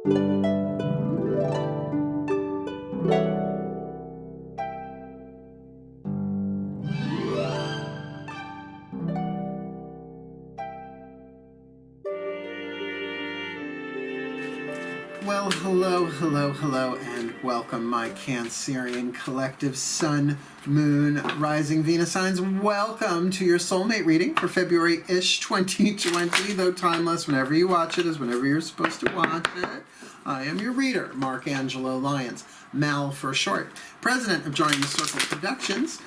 Well, hello, and welcome, my Cancerian collective Sun, Moon, Rising, Venus signs. Welcome to your soulmate reading for February-ish 2020, though timeless. Whenever you watch it is whenever you're supposed to watch it. I am your reader, Markangelo Lyons, Mal for short, president of Joining the Circle Productions,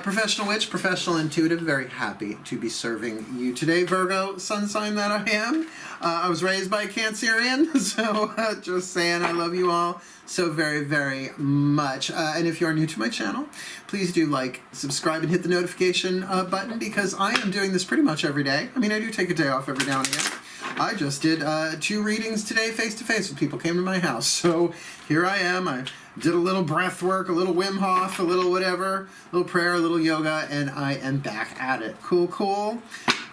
professional witch, professional intuitive, very happy to be serving you today, Virgo, sun sign that I am. I was raised by a Cancerian, so just saying I love you all so very, very much. And if you are new to my channel, please do like, subscribe, and hit the notification button, because I am doing this pretty much every day. I mean, I do take a day off every now and again. I just did 2 readings today face-to-face when people came to my house. So here I am. I did a little breath work, a little Wim Hof, a little whatever, a little prayer, a little yoga, and I am back at it. Cool.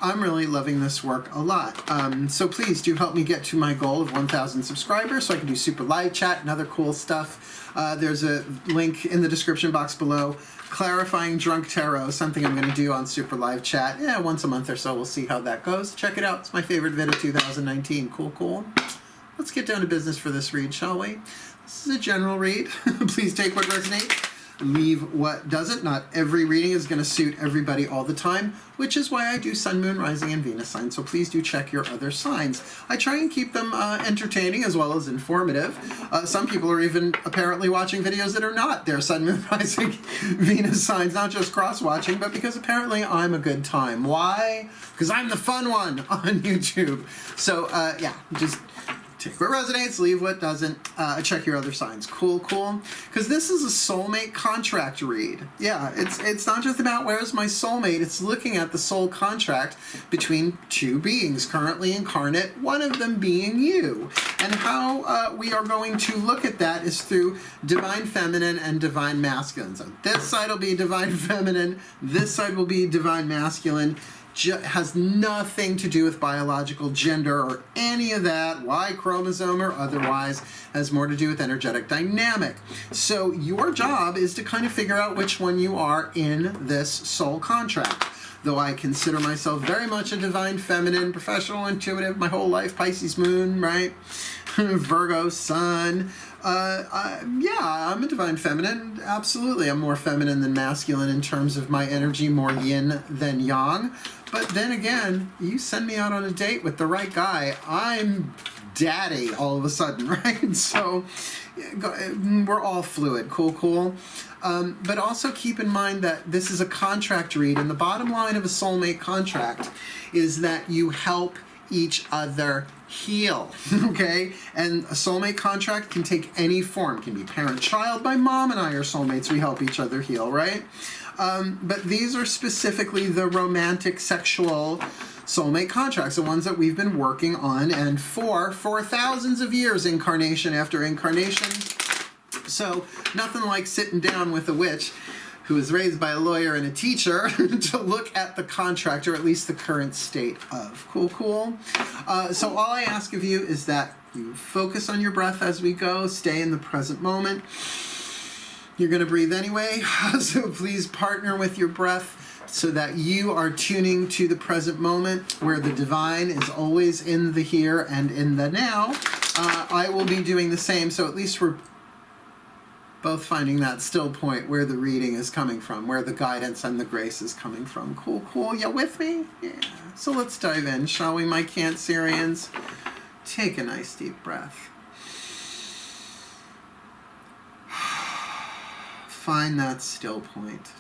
I'm really loving this work a lot. So please do help me get to my goal of 1,000 subscribers so I can do super live chat and other cool stuff. There's a link in the description box below. Clarifying Drunk Tarot, something I'm going to do on super live chat. Yeah, once a month or so. We'll see how that goes. Check it out. It's my favorite vid of 2019. Cool. Let's get down to business for this read, shall we? This is a general read. Please take what resonates. Leave what doesn't. Not every reading is going to suit everybody all the time, which is why I do Sun, Moon, Rising, and Venus signs. So please do check your other signs. I try and keep them entertaining as well as informative. Some people are even apparently watching videos that are not their Sun, Moon, Rising, Venus signs, not just cross-watching, but because apparently I'm a good time. Why? Because I'm the fun one on YouTube. So yeah, just take what resonates, leave what doesn't, check your other signs. Cool. Because this is a soulmate contract read. Yeah, it's not just about where's my soulmate, it's looking at the soul contract between 2 beings currently incarnate, one of them being you. And how we are going to look at that is through divine feminine and divine masculine. So this side will be divine feminine, this side will be divine masculine. Has nothing to do with biological gender or any of that, Y chromosome or otherwise, has more to do with energetic dynamic. So your job is to kind of figure out which one you are in this soul contract. Though I consider myself very much a divine feminine, professional intuitive, my whole life, Pisces moon, right? Virgo sun. Yeah, I'm a divine feminine. Absolutely. I'm more feminine than masculine in terms of my energy, more yin than yang. But then again, you send me out on a date with the right guy, I'm daddy all of a sudden, right? So we're all fluid. Cool. But also keep in mind that this is a contract read, and the bottom line of a soulmate contract is that you help each other heal, okay? And a soulmate contract can take any form. It can be parent-child. My mom and I are soulmates. We help each other heal, right? But these are specifically the romantic, sexual soulmate contracts, the ones that we've been working on and for thousands of years, incarnation after incarnation. So nothing like sitting down with a witch who was raised by a lawyer and a teacher to look at the contract, or at least the current state of. Cool. So all I ask of you is that you focus on your breath as we go, stay in the present moment. You're going to breathe anyway, so please partner with your breath so that you are tuning to the present moment, where the divine is always in the here and in the now. I will be doing the same, so at least we're both finding that still point where the reading is coming from, where the guidance and the grace is coming from. Cool. You with me? Yeah. So let's dive in, shall we, my Cancerians? Take a nice deep breath. Find that still point.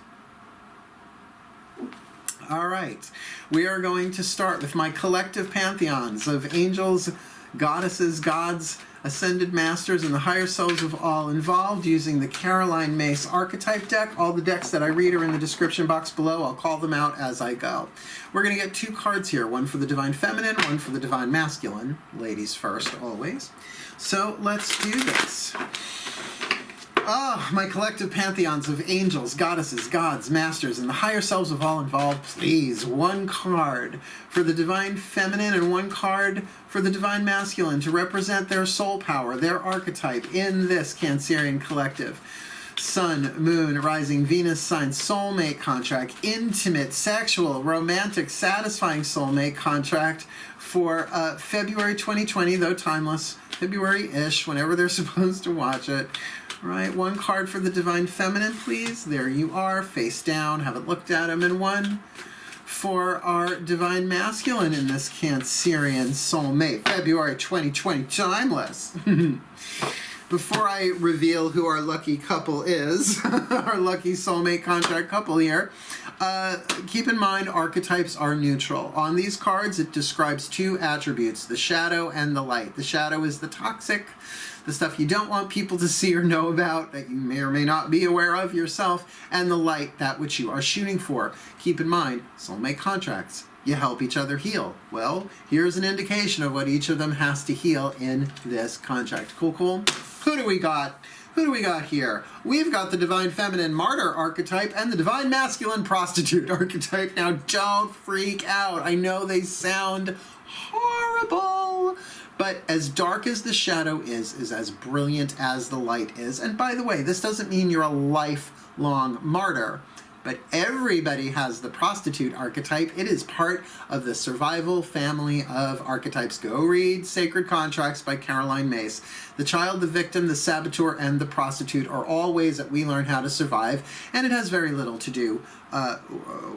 All right. We are going to start with my collective pantheons of angels, goddesses, gods, ascended masters, and the higher selves of all involved, using the Caroline Myss archetype deck. All the decks that I read are in the description box below. I'll call them out as I go. We're going to get 2 cards here, one for the divine feminine, one for the divine masculine. Ladies first, always. So let's do this. Oh, my collective pantheons of angels, goddesses, gods, masters, and the higher selves of all involved, please, one card for the divine feminine and one card for the divine masculine to represent their soul power, their archetype in this Cancerian collective. Sun, Moon, Rising, Venus sign soulmate contract, intimate, sexual, romantic, satisfying soulmate contract for February 2020, though timeless, February-ish, whenever they're supposed to watch it. Right, one card for the divine feminine, please. There you are, face down, haven't looked at them, and one for our divine masculine in this Cancerian soulmate, February 2020, timeless. Before I reveal who our lucky couple is, our lucky soulmate contract couple here, keep in mind archetypes are neutral. On these cards, it describes two attributes, the shadow and the light. The shadow is the toxic, the stuff you don't want people to see or know about, that you may or may not be aware of yourself, and the light, that which you are shooting for. Keep in mind, soulmate contracts. You help each other heal. Well, here's an indication of what each of them has to heal in this contract. Cool, cool? Who do we got? Who do we got here? We've got the divine feminine martyr archetype and the divine masculine prostitute archetype. Now, don't freak out. I know they sound horrible, but as dark as the shadow is as brilliant as the light is. And by the way, this doesn't mean you're a lifelong martyr. But everybody has the prostitute archetype. It is part of the survival family of archetypes. Go read Sacred Contracts by Caroline Myss. The child, the victim, the saboteur, and the prostitute are all ways that we learn how to survive. And it has very little to do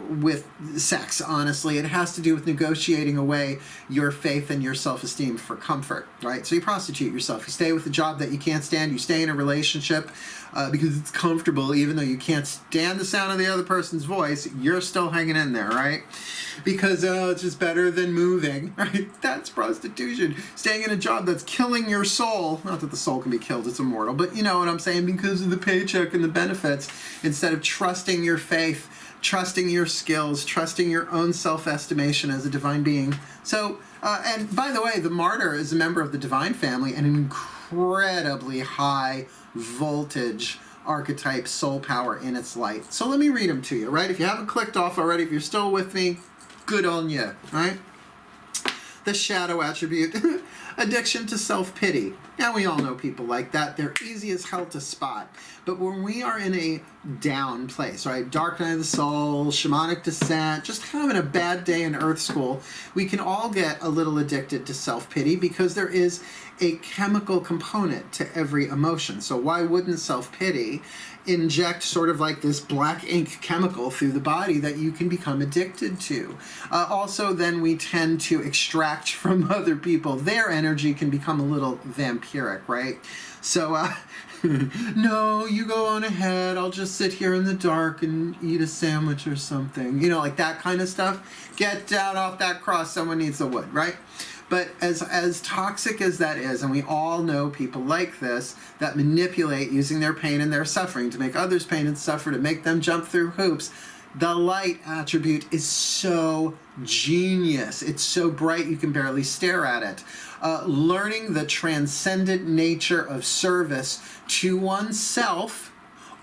with sex, honestly. It has to do with negotiating away your faith and your self-esteem for comfort, right? So you prostitute yourself. You stay with a job that you can't stand. You stay in a relationship because it's comfortable, even though you can't stand the sound of the other person's voice. You're still hanging in there, right? Because it's just better than moving, right? That's prostitution. Staying in a job that's killing your soul. Not that the soul can be killed, it's immortal, but you know what I'm saying, because of the paycheck and the benefits, instead of trusting your faith, trusting your skills, trusting your own self-estimation as a divine being. So, and by the way, the martyr is a member of the divine family and an incredibly high voltage archetype soul power in its light. So let me read them to you, right? If you haven't clicked off already, if you're still with me, good on you, right? The shadow attribute, addiction to self-pity. Now, we all know people like that. They're easy as hell to spot. But when we are in a down place, right, dark night of the soul, shamanic descent, just having a bad day in earth school, we can all get a little addicted to self-pity because there is a chemical component to every emotion. So why wouldn't self-pity inject sort of like this black ink chemical through the body that you can become addicted to? Also, then we tend to extract from other people. Their energy can become a little vampiric, right? So, no, you go on ahead. I'll just sit here in the dark and eat a sandwich or something. You know, like that kind of stuff. Get down off that cross. Someone needs the wood, right? But as toxic as that is, and we all know people like this, that manipulate using their pain and their suffering to make others pain and suffer, to make them jump through hoops, the light attribute is so genius. It's so bright you can barely stare at it. Learning the transcendent nature of service to oneself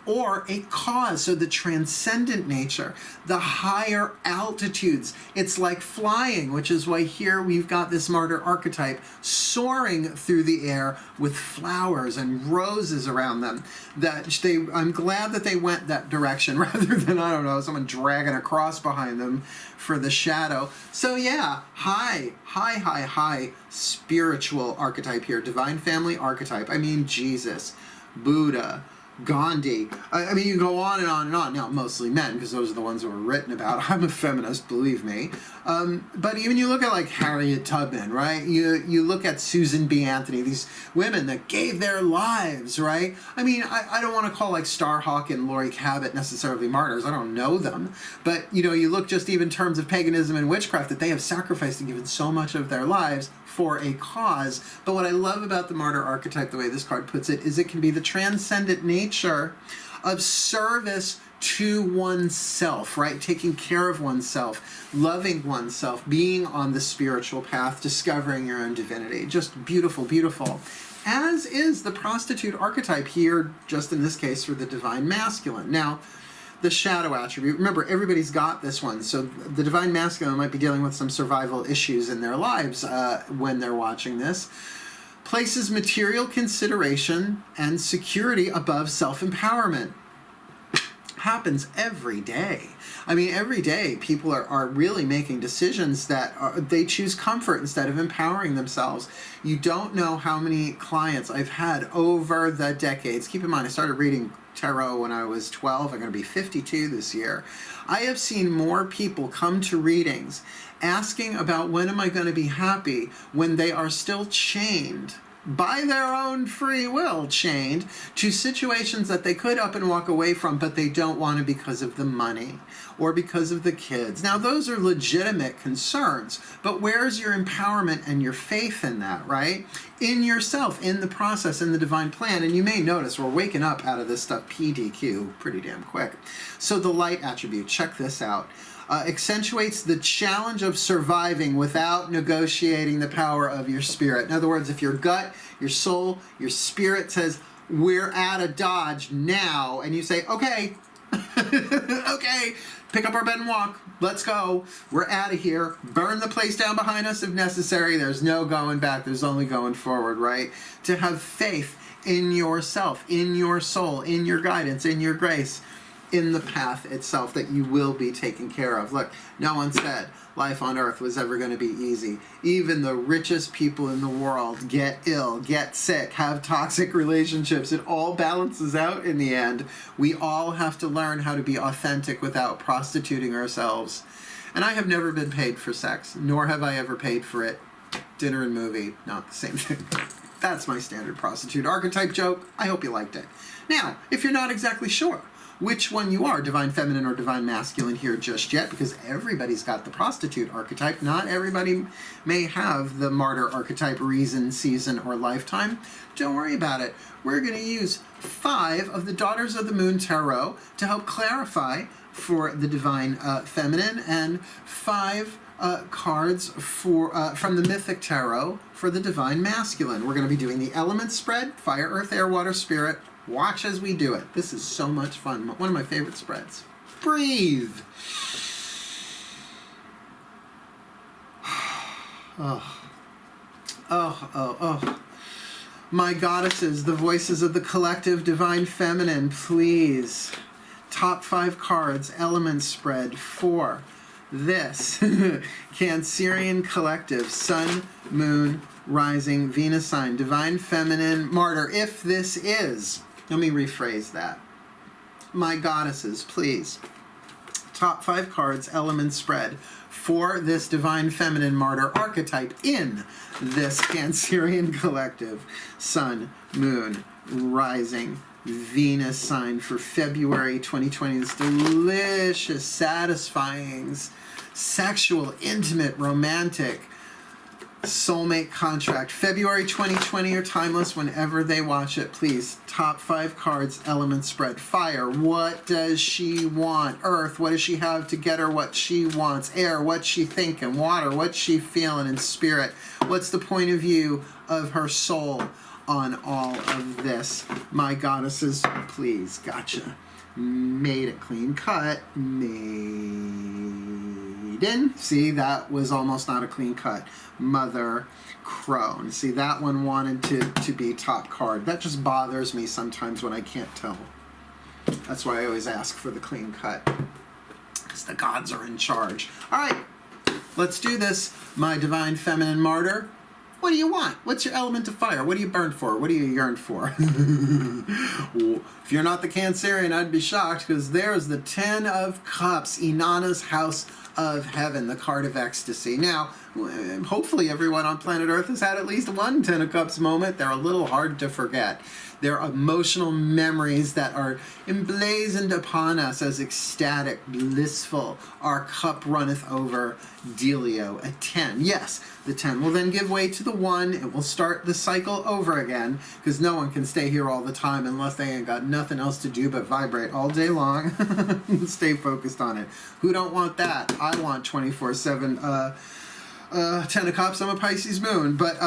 or a cause. So the transcendent nature, the higher altitudes. It's like flying, which is why here we've got this martyr archetype soaring through the air with flowers and roses around them. I'm glad that they went that direction rather than, I don't know, someone dragging a cross behind them for the shadow. So yeah, high spiritual archetype here. Divine family archetype. I mean, Jesus, Buddha, Gandhi. I mean, you go on and on and on. Now, mostly men, because those are the ones that were written about. I'm a feminist, believe me. But even you look at like Harriet Tubman, right? You look at Susan B. Anthony, these women that gave their lives, right? I mean, I don't want to call like Starhawk and Laurie Cabot necessarily martyrs. I don't know them. But, you know, you look just even in terms of paganism and witchcraft, that they have sacrificed and given so much of their lives for a cause. But what I love about the martyr archetype, the way this card puts it, is it can be the transcendent nature of service to oneself, right? Taking care of oneself, loving oneself, being on the spiritual path, discovering your own divinity. Just beautiful, beautiful. as is the prostitute archetype here, just in this case for the divine masculine. Now, the shadow attribute, remember, everybody's got this one, so the divine masculine might be dealing with some survival issues in their lives when they're watching this. Places material consideration and security above self-empowerment. Happens every day. I mean, every day people are really making decisions that they choose comfort instead of empowering themselves. You don't know how many clients I've had over the decades. Keep in mind, I started reading tarot when I was 12. I'm going to be 52 this year. I have seen more people come to readings asking about when am I going to be happy when they are still chained by their own free will, chained to situations that they could up and walk away from, but they don't want to because of the money or because of the kids. Now, those are legitimate concerns, but where's your empowerment and your faith in that, right? In yourself, in the process, in the divine plan. And you may notice we're waking up out of this stuff PDQ pretty damn quick. So the light attribute, check this out. Accentuates the challenge of surviving without negotiating the power of your spirit. In other words, if your gut, your soul, your spirit says, we're at a dodge now, and you say, okay, okay, pick up our bed and walk, let's go, we're out of here, burn the place down behind us if necessary, there's no going back, there's only going forward, right? To have faith in yourself, in your soul, in your guidance, in your grace, in the path itself that you will be taken care of. Look, no one said life on earth was ever going to be easy. Even the richest people in the world get ill, get sick, have toxic relationships. It all balances out in the end. We all have to learn how to be authentic without prostituting ourselves. And I have never been paid for sex, nor have I ever paid for it. Dinner and movie, not the same thing. That's my standard prostitute archetype joke. I hope you liked it. Now, if you're not exactly sure which one you are, divine feminine or divine masculine here just yet, because everybody's got the prostitute archetype. Not everybody may have the martyr archetype, reason, season, or lifetime. Don't worry about it. We're going to use 5 of the Daughters of the Moon Tarot to help clarify for the divine feminine, and 5 cards for from the Mythic Tarot for the divine masculine. We're going to be doing the element spread, fire, earth, air, water, spirit. Watch as we do it. This is so much fun. One of my favorite spreads. Breathe. Oh. Oh, oh, oh. My goddesses, the voices of the collective divine feminine, please. Top 5 cards, element spread for this Cancerian collective, Sun, Moon, Rising, Venus sign, divine feminine, martyr. If this is, let me rephrase that. My goddesses, please. Top 5 cards, element spread for this divine feminine martyr archetype in this Cancerian collective, Sun, Moon, Rising, Venus sign for February 2020. This delicious, satisfying, sexual, intimate, romantic soulmate contract. February 2020 or timeless whenever they watch it, please. Top 5 cards, element spread. Fire, what does she want? Earth, what does she have to get her what she wants? Air, what's she thinking? Water, what's she feeling? And spirit, what's the point of view of her soul on all of this? My goddesses, please. Gotcha. Made it clean cut. Maiden. See, that was almost not a clean cut. Mother, crone. See, that one wanted to be top card. That just bothers me sometimes when I can't tell. That's why I always ask for the clean cut, because the gods are in charge. All right, let's do this. My divine feminine martyr. What do you want? What's your element of fire? What do you burn for? What do you yearn for? Well, if you're not the Cancerian, I'd be shocked, because there's the 10 of Cups, Inanna's House of Heaven, the card of ecstasy. Now, hopefully everyone on planet Earth has had at least one 10 of Cups moment. They're a little hard to forget. They're emotional memories that are emblazoned upon us as ecstatic, blissful. Our cup runneth over, Delio, a 10. Yes, the 10 will then give way to the 1. It will start the cycle over again, because no one can stay here all the time unless they ain't got nothing else to do but vibrate all day long. Stay focused on it. Who don't want that? I want 24/7 10 of Cups. I'm a Pisces moon, but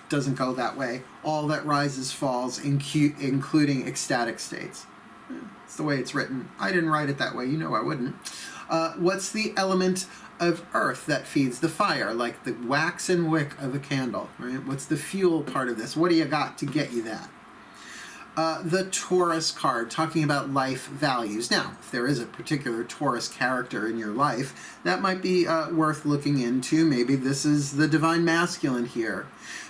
doesn't go that way. All that rises falls, including ecstatic states. It's the way it's written. I didn't write it that way. You know I wouldn't. What's the element of earth that feeds the fire, like the wax and wick of a candle, right? What's the fuel part of this? What do you got to get you that? The Taurus card, talking about life values. Now, if there is a particular Taurus character in your life, that might be worth looking into. Maybe this is the divine masculine here.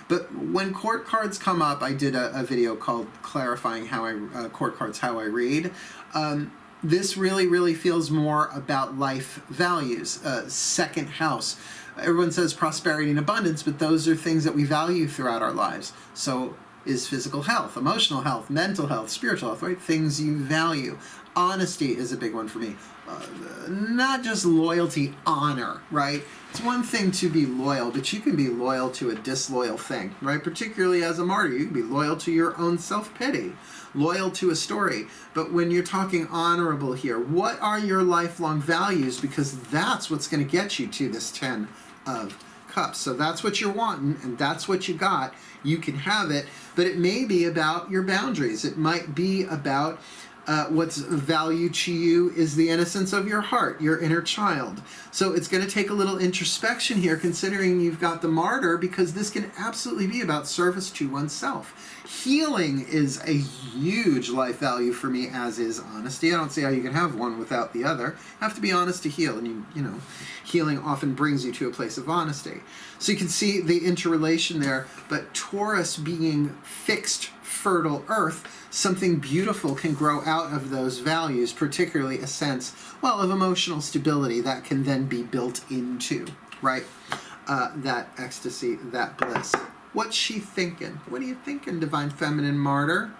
But when court cards come up, I did a video called Clarifying How Court Cards, How I Read. This really feels more about life values. Second house. Everyone says prosperity and abundance, but those are things that we value throughout our lives. So is physical health, emotional health, mental health, spiritual health, right? Things you value. Honesty is a big one for me. Not just loyalty, honor, right? It's one thing to be loyal, but you can be loyal to a disloyal thing, right? Particularly as a martyr, you can be loyal to your own self-pity, loyal to a story. But when you're talking honorable here, what are your lifelong values? Because that's what's going to get you to this 10 of Cups. So that's what you're wanting, and that's what you got. You can have it, but it may be about your boundaries. It might be about what's of value to you is the innocence of your heart, your inner child. So it's going to take a little introspection here, considering you've got the martyr, because this can absolutely be about service to oneself. Healing is a huge life value for me, as is honesty. I don't see how you can have one without the other. You have to be honest to heal, and you know, healing often brings you to a place of honesty. So you can see the interrelation there, but Taurus being fixed, fertile earth, something beautiful can grow out of those values, particularly a sense, well, of emotional stability that can then be built into, right? That ecstasy, that bliss. What's she thinking? What are you thinking, Divine Feminine Martyr?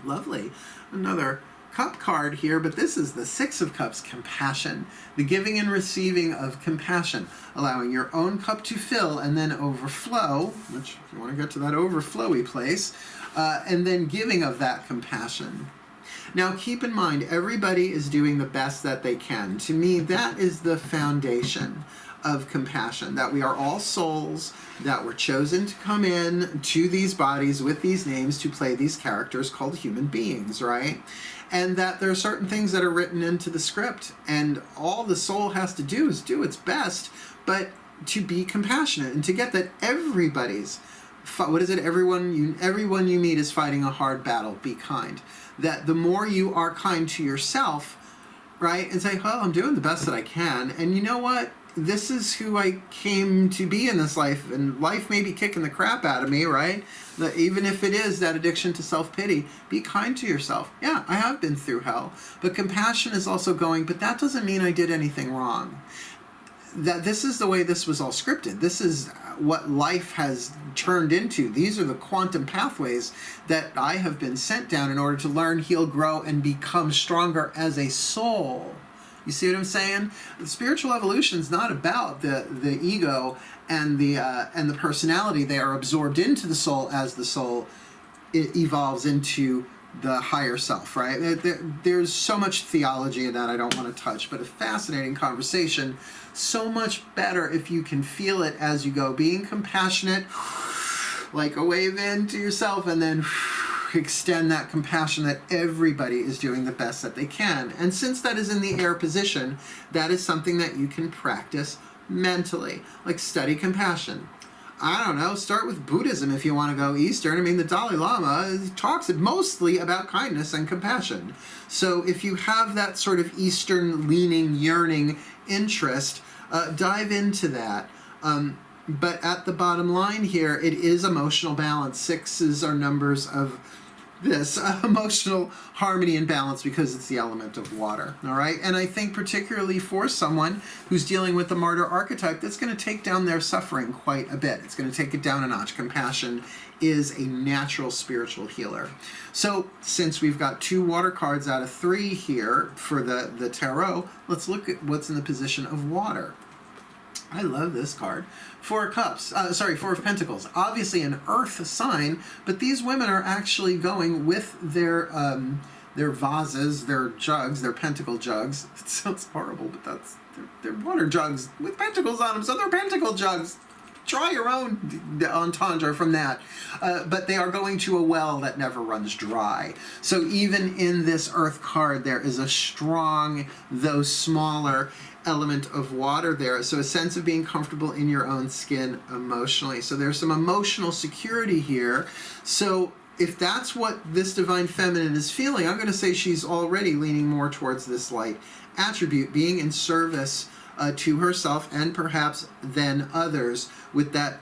Lovely. Another cup card here, but this is the Six of Cups, compassion. The giving and receiving of compassion, allowing your own cup to fill and then overflow, which if you want to get to that overflowy place, and then giving of that compassion. Now keep in mind, everybody is doing the best that they can. To me, that is the foundation of compassion, that we are all souls that were chosen to come in to these bodies with these names to play these characters called human beings, right? And that there are certain things that are written into the script, and all the soul has to do is do its best, but to be compassionate and to get that everybody's, what is it? Everyone you meet is fighting a hard battle. Be kind. That the more you are kind to yourself, right, and say, well, I'm doing the best that I can, and you know what? This is who I came to be in this life, and life may be kicking the crap out of me, right? That even if it is that addiction to self-pity, be kind to yourself. Yeah, I have been through hell, but compassion is also going, but that doesn't mean I did anything wrong. That this is the way this was all scripted. This is what life has turned into. These are the quantum pathways that I have been sent down in order to learn, heal, grow, and become stronger as a soul. You see what I'm saying? The spiritual evolution is not about the ego and the personality. They are absorbed into the soul as the soul evolves into the higher self, right? There's so much theology in that I don't want to touch, but a fascinating conversation. So much better if you can feel it as you go. Being compassionate, like a wave into yourself, and then extend that compassion that everybody is doing the best that they can. And since that is in the air position, that is something that you can practice mentally. Like study compassion. I don't know, start with Buddhism if you want to go Eastern. I mean, the Dalai Lama talks mostly about kindness and compassion. So if you have that sort of Eastern leaning, yearning interest, dive into that. But at the bottom line here, it is emotional balance. Sixes are numbers of this emotional harmony and balance because it's the element of water, all right? And I think particularly for someone who's dealing with the martyr archetype, that's going to take down their suffering quite a bit. It's going to take it down a notch. Compassion is a natural spiritual healer. So since we've got 2 water cards out of 3 here for the tarot, let's look at what's in the position of water. I love this card. 4 of Cups, 4 of Pentacles. Obviously an earth sign, but these women are actually going with their vases, their jugs, their pentacle jugs. It sounds horrible, but they're water jugs with pentacles on them, so they're pentacle jugs. Draw your own entendre from that. But they are going to a well that never runs dry. So even in this Earth card, there is a strong, though smaller, element of water there. So a sense of being comfortable in your own skin emotionally. So there's some emotional security here. So if that's what this divine feminine is feeling, I'm going to say she's already leaning more towards this light attribute, being in service to herself and perhaps then others, with that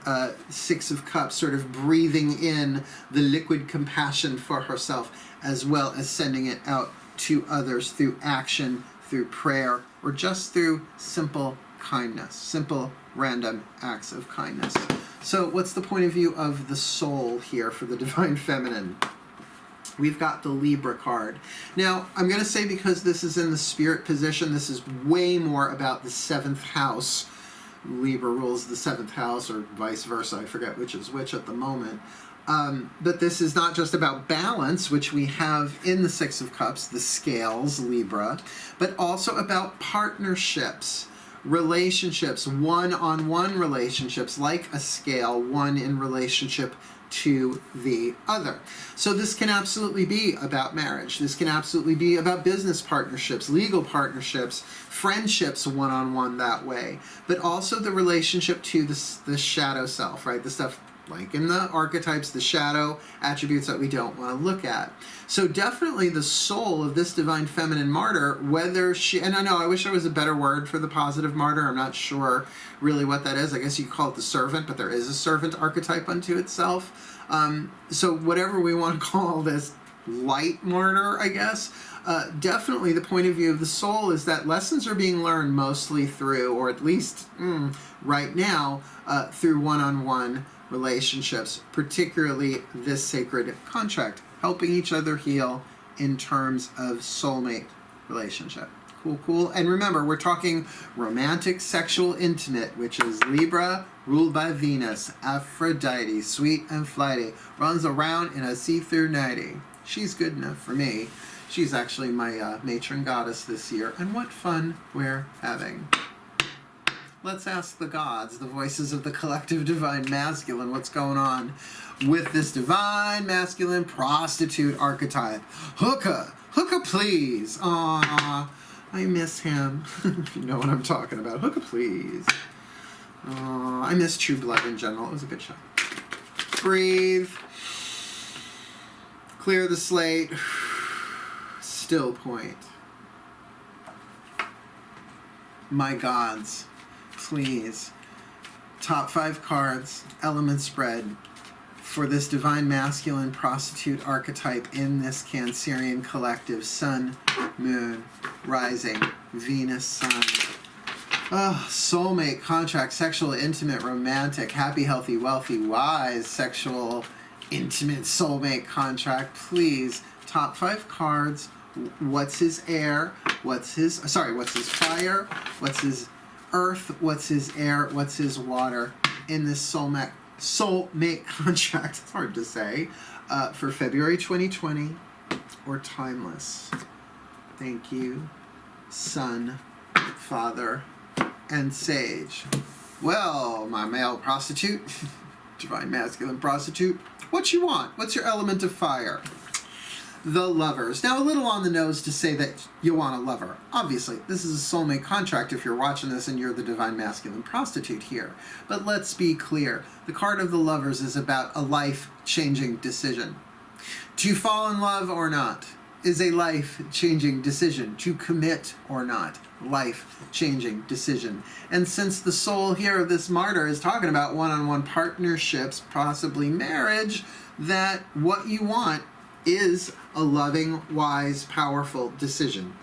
Six of Cups sort of breathing in the liquid compassion for herself, as well as sending it out to others through action, through prayer, or just through simple kindness, simple random acts of kindness. So what's the point of view of the soul here for the divine feminine? We've got the Libra card. Now, I'm going to say, because this is in the spirit position, this is way more about the 7th house. Libra rules the 7th house, or vice versa. I forget which is which at the moment. But this is not just about balance, which we have in the Six of Cups, the scales, Libra, but also about partnerships, relationships, one-on-one relationships, like a scale, one in relationship to the other. So this can absolutely be about marriage. This can absolutely be about business partnerships, legal partnerships, friendships one-on-one that way, but also the relationship to the shadow self, right? The stuff like in the archetypes, the shadow attributes that we don't want to look at. So definitely the soul of this divine feminine martyr, whether she, and I know I wish there was a better word for the positive martyr, I'm not sure really what that is. I guess you could call it the servant, but there is a servant archetype unto itself. So whatever we want to call this light martyr, I guess, definitely the point of view of the soul is that lessons are being learned mostly through, or at least right now, through one-on-one relationships, particularly this sacred contract, helping each other heal in terms of soulmate relationship. Cool, cool. And remember, we're talking romantic, sexual, intimate, which is Libra, ruled by Venus, Aphrodite, sweet and flighty, runs around in a see-through nightie. She's good enough for me. She's actually my matron goddess this year, and what fun we're having. Let's ask the gods, the voices of the collective divine masculine, what's going on with this divine masculine prostitute archetype. Hooka, hooka please. Aww, I miss him. You know what I'm talking about. Hooka please. Aww, I miss True Blood in general. It was a good show. Breathe. Clear the slate. Still point. My gods, please, top 5 cards, element spread for this divine masculine prostitute archetype in this Cancerian collective. Sun, Moon, Rising, Venus, Sun. Oh, soulmate, contract, sexual, intimate, romantic, happy, healthy, wealthy, wise, sexual, intimate, soulmate, contract. Please, top 5 cards. What's his air? What's his fire? What's his earth? What's his air? What's his water in this soulmate contract? It's hard to say. For February 2020 or timeless. Thank you, Son, Father, and Sage. Well, my male prostitute, divine masculine prostitute, what you want? What's your element of fire? The Lovers. Now, a little on the nose to say that you want a lover. Obviously, this is a soulmate contract if you're watching this and you're the divine masculine prostitute here. But let's be clear. The card of the Lovers is about a life-changing decision. To fall in love or not is a life-changing decision. To commit or not, life-changing decision. And since the soul here of this martyr is talking about one-on-one partnerships, possibly marriage, that what you want is a loving, wise, powerful decision.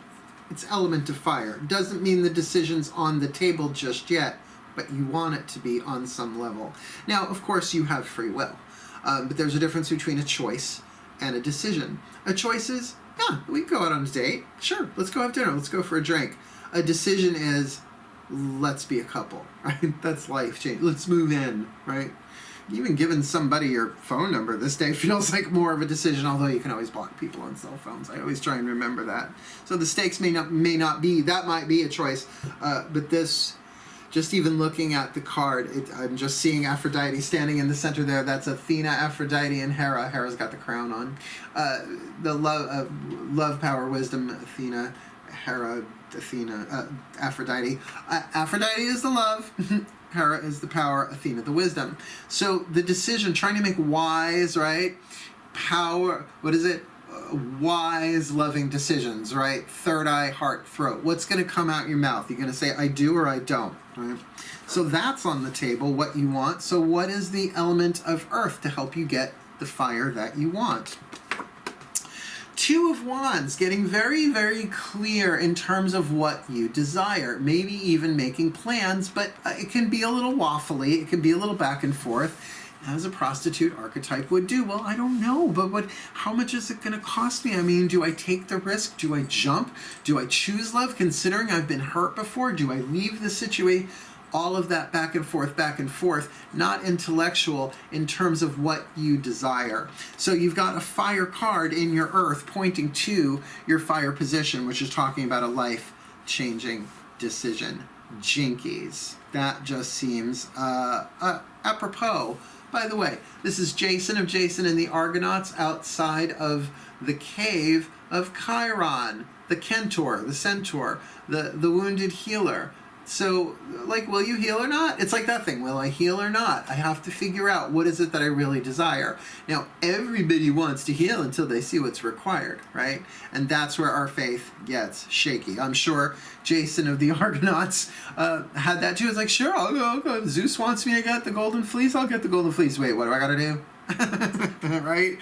It's element of fire. Doesn't mean the decision's on the table just yet, but you want it to be on some level. Now, of course, you have free will, but there's a difference between a choice and a decision. A choice is, yeah, we can go out on a date. Sure, let's go have dinner. Let's go for a drink. A decision is, let's be a couple, right? That's life change. Let's move in, right? Even giving somebody your phone number this day feels like more of a decision, although you can always block people on cell phones. I always try and remember that. So the stakes may not be, that might be a choice, but this just even looking at the card, I'm just seeing Aphrodite standing in the center there. That's Athena, Aphrodite, and Hera. Hera's got the crown on. The love, power, wisdom, Athena, Hera, Athena, Aphrodite. Aphrodite is the love. Hera is the power, Athena the wisdom. So the decision, trying to make wise, right? Power, what is it? Wise, loving decisions, right? Third eye, heart, throat. What's going to come out your mouth? You're going to say, I do or I don't, right? So that's on the table, what you want. So what is the element of earth to help you get the fire that you want? Two of Wands, getting very, very clear in terms of what you desire. Maybe even making plans, but it can be a little waffly. It can be a little back and forth, as a prostitute archetype would do. Well, I don't know, but how much is it going to cost me? I mean, do I take the risk? Do I jump? Do I choose love, considering I've been hurt before? Do I leave the situation? All of that back and forth, not intellectual in terms of what you desire. So you've got a fire card in your earth pointing to your fire position, which is talking about a life-changing decision. Jinkies. That just seems apropos. By the way, this is Jason of Jason and the Argonauts outside of the cave of Chiron, the Centaur, the Centaur, the wounded healer. So, like, will you heal or not? It's like that thing, will I heal or not? I have to figure out what is it that I really desire. Now, everybody wants to heal until they see what's required, right? And that's where our faith gets shaky. I'm sure Jason of the Argonauts had that too. It's like, sure, I'll go. Zeus wants me to get the golden fleece, I'll get the golden fleece. Wait, what do I gotta do? Right?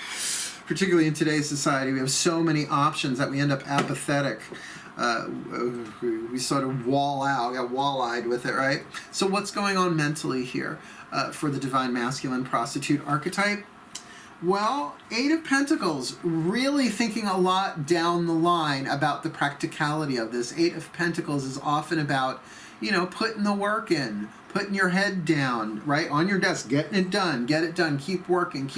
Particularly in today's society, we have so many options that we end up apathetic. We sort of get wall-eyed with it, right? So what's going on mentally here for the divine masculine prostitute archetype? Well, Eight of Pentacles, really thinking a lot down the line about the practicality of this. Eight of Pentacles is often about, putting the work in, putting your head down, right, on your desk, getting it done, get it done, keep working,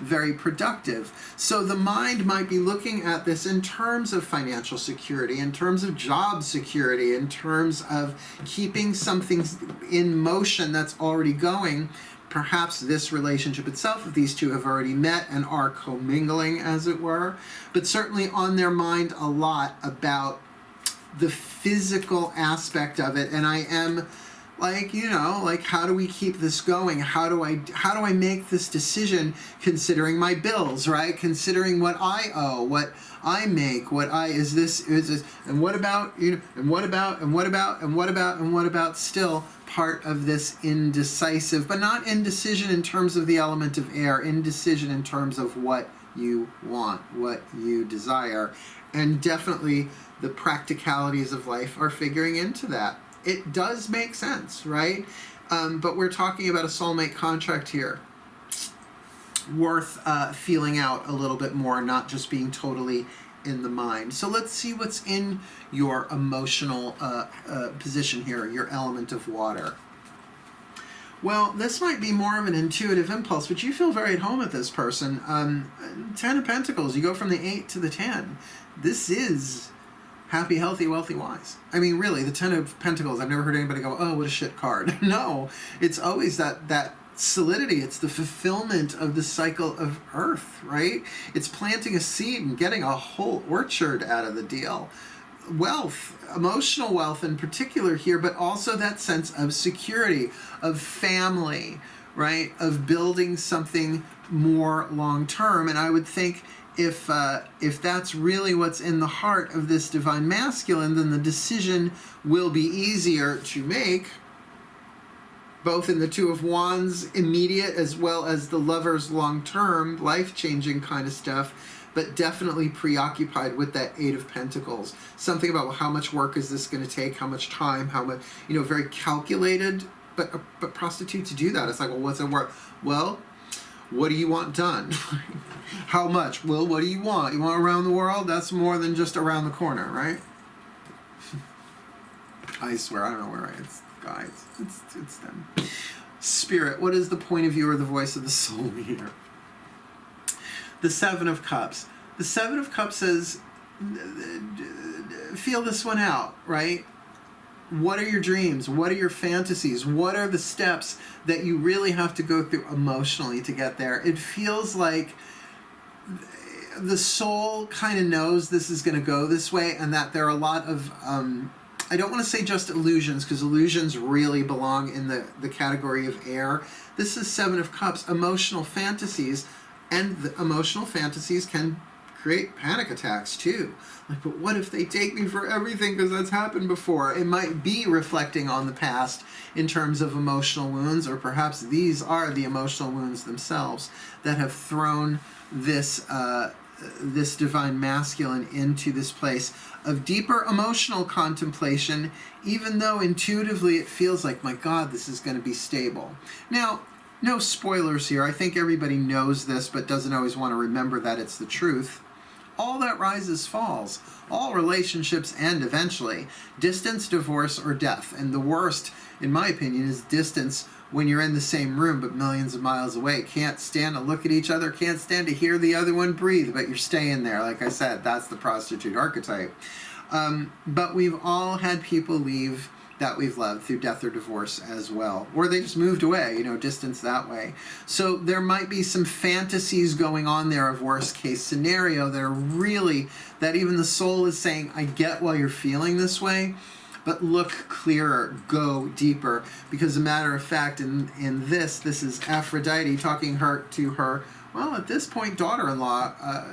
very productive. So the mind might be looking at this in terms of financial security, in terms of job security, in terms of keeping something in motion that's already going. Perhaps this relationship itself, if these two have already met and are commingling, as it were, but certainly on their mind a lot about the physical aspect of it. And I am how do we keep this going? How do I make this decision considering my bills, right? Considering what I owe, what I make, is this, and what about, and what about still part of this indecisive, but not indecision in terms of the element of air, indecision in terms of what you want, what you desire. And definitely the practicalities of life are figuring into that. It does make sense, right? But we're talking about a soulmate contract here. Worth feeling out a little bit more, not just being totally in the mind. So let's see what's in your emotional position here, your element of water. Well, this might be more of an intuitive impulse, but you feel very at home with this person. 10 of Pentacles, you go from the 8 to the 10. This is happy, healthy, wealthy, wise. I mean, really, the 10 of Pentacles, I've never heard anybody go, oh, what a shit card. No, it's always that solidity. It's the fulfillment of the cycle of earth, right? It's planting a seed and getting a whole orchard out of the deal. Wealth, emotional wealth in particular here, but also that sense of security, of family, right? Of building something more long-term. And I would think if that's really what's in the heart of this divine masculine, then the decision will be easier to make, both in the Two of Wands immediate as well as the Lovers long-term, life-changing kind of stuff, but definitely preoccupied with that Eight of Pentacles. Something about how much work is this going to take, how much time, how much, very calculated, but prostitutes do that. It's like, well, what's it worth? Well, what do you want done? How much? Well, what do you want? You want around the world? That's more than just around the corner, right? I swear, I don't know where it's guys. It's them. Spirit, what is the point of view or the voice of the soul here? The Seven of Cups. The Seven of Cups says, feel this one out, right? What are your dreams? What are your fantasies? What are the steps that you really have to go through emotionally to get there? It feels like the soul kind of knows this is going to go this way, and that there are a lot of, I don't want to say just illusions, because illusions really belong in the category of air. This is Seven of Cups, emotional fantasies, and the emotional fantasies can create panic attacks too. Like, but what if they take me for everything, because that's happened before? It might be reflecting on the past in terms of emotional wounds, or perhaps these are the emotional wounds themselves that have thrown this this divine masculine into this place of deeper emotional contemplation, even though intuitively it feels like, my God, this is going to be stable. Now, no spoilers here. I think everybody knows this, but doesn't always want to remember that it's the truth. All that rises falls. All relationships end eventually. Distance, divorce, or death. And the worst, in my opinion, is distance when you're in the same room but millions of miles away. Can't stand to look at each other, can't stand to hear the other one breathe, but you're staying there. Like I said, that's the prostitute archetype. But we've all had people leave that we've loved through death or divorce as well. Or they just moved away, distance that way. So there might be some fantasies going on there of worst case scenario that are really, that even the soul is saying, I get why you're feeling this way, but look clearer, go deeper. Because as a matter of fact, in this is Aphrodite talking to her, well, at this point, daughter-in-law.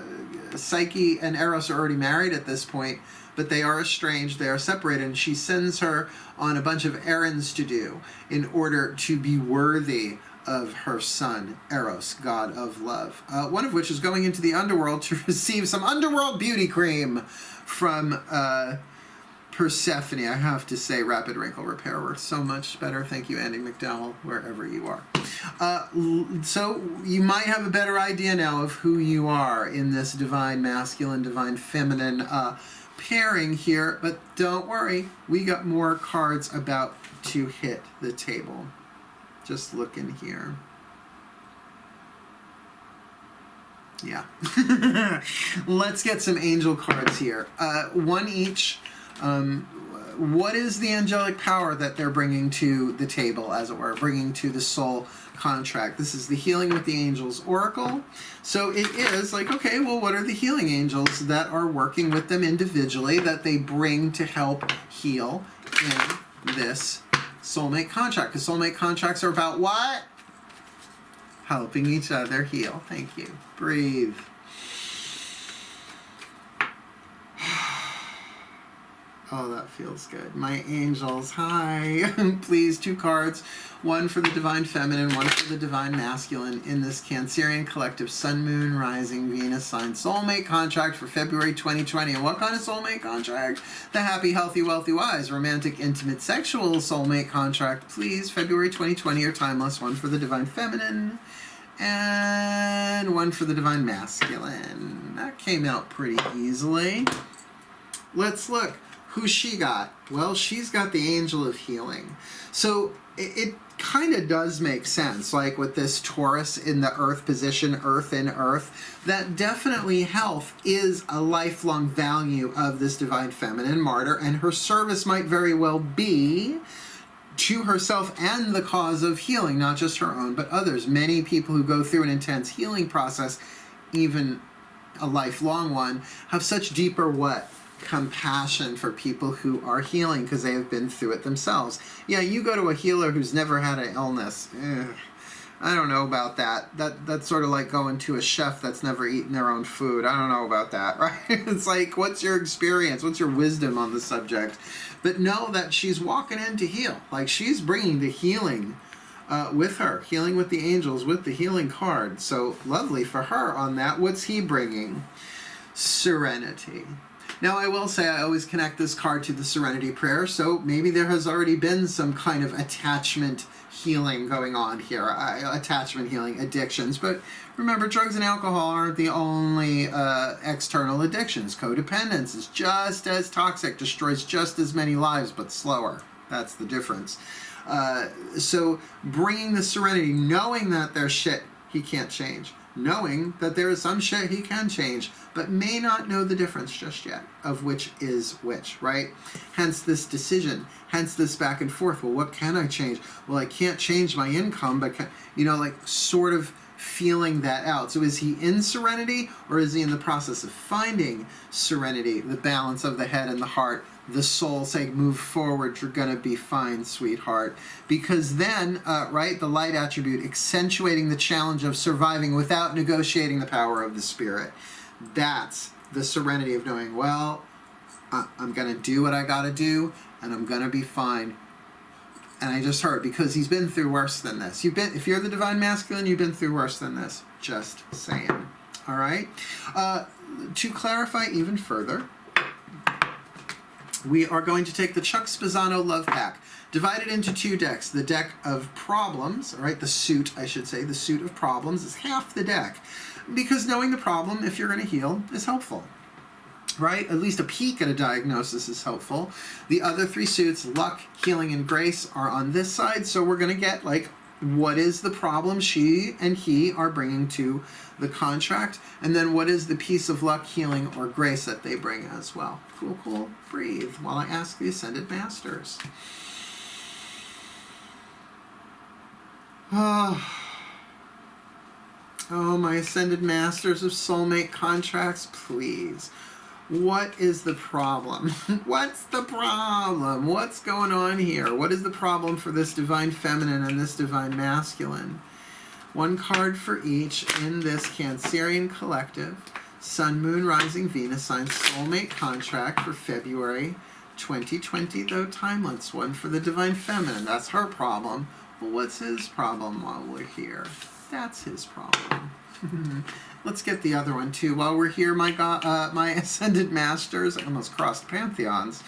Psyche and Eros are already married at this point, but they are estranged, they are separated, and she sends her on a bunch of errands to do in order to be worthy of her son, Eros, god of love. One of which is going into the underworld to receive some underworld beauty cream from Persephone. I have to say, Rapid Wrinkle Repair works so much better. Thank you, Andy McDowell, wherever you are. So you might have a better idea now of who you are in this divine masculine, divine feminine pairing here, but don't worry, we got more cards about to hit the table. Just look in here. Yeah. Let's get some angel cards here. One each. What is the angelic power that they're bringing to the table, as it were, bringing to the soul contract? This is the Healing with the Angels Oracle. So it is like, okay, well, what are the healing angels that are working with them individually that they bring to help heal in this soulmate contract? Because soulmate contracts are about what? Helping each other heal. Thank you. Breathe. Oh, that feels good. My angels, hi. Please, 2 cards. One for the divine feminine, one for the divine masculine in this Cancerian collective Sun, Moon, Rising, Venus sign soulmate contract for February 2020. And what kind of soulmate contract? The happy, healthy, wealthy, wise, romantic, intimate, sexual soulmate contract. Please, February 2020 or timeless. One for the divine feminine and one for the divine masculine. That came out pretty easily. Let's look. Who she got? Well, she's got the angel of healing. So it kind of does make sense, like with this Taurus in the earth position, earth in earth, that definitely health is a lifelong value of this divine feminine martyr, and her service might very well be to herself and the cause of healing, not just her own, but others. Many people who go through an intense healing process, even a lifelong one, have such deeper what? Compassion for people who are healing because they have been through it themselves. Yeah, you go to a healer who's never had an illness. I don't know about that. That's sort of like going to a chef that's never eaten their own food. I don't know about that, right? It's like, what's your experience? What's your wisdom on the subject? But know that she's walking in to heal. Like, she's bringing the healing with her. Healing with the angels with the healing card. So lovely for her on that. What's he bringing? Serenity. Now, I will say I always connect this card to the Serenity Prayer, so maybe there has already been some kind of attachment healing going on here. Attachment healing, addictions. But remember, drugs and alcohol aren't the only external addictions. Codependence is just as toxic, destroys just as many lives, but slower. That's the difference. So bringing the serenity, knowing that there's shit he can't change, knowing that there is some shit he can change, but may not know the difference just yet of which is which, right? Hence this decision, hence this back and forth. Well, what can I change? Well, I can't change my income, but like sort of feeling that out. So is he in serenity, or is he in the process of finding serenity, the balance of the head and the heart, the soul saying, move forward, you're going to be fine, sweetheart. Because then, right, the light attribute, accentuating the challenge of surviving without negotiating the power of the spirit. That's the serenity of knowing, well, I'm going to do what I got to do, and I'm going to be fine. And I just heard, because he's been through worse than this. If you're the divine masculine, you've been through worse than this. Just saying. All right? To clarify even further, we are going to take the Chuck Spezzano Love Pack, divided into 2 decks. The deck of problems, all right, the suit, I should say, the suit of problems is half the deck. Because knowing the problem, if you're going to heal, is helpful. Right? At least a peek at a diagnosis is helpful. The other 3 suits, luck, healing, and grace, are on this side. So we're going to get, like, what is the problem she and he are bringing to the contract? And then what is the piece of luck, healing, or grace that they bring as well? Cool, cool. Breathe while I ask the Ascended Masters. Oh, my Ascended Masters of Soulmate contracts, please. What is the problem? What's the problem? What's going on here? What is the problem for this divine feminine and this divine masculine? 1 card for each in this Cancerian collective. Sun, Moon, Rising, Venus sign Soulmate contract for February 2020, though timeless. 1 for the divine feminine. That's her problem. Well, what's his problem while we're here? That's his problem. Let's get the other one too. While we're here, my Ascended Masters, I almost crossed pantheons.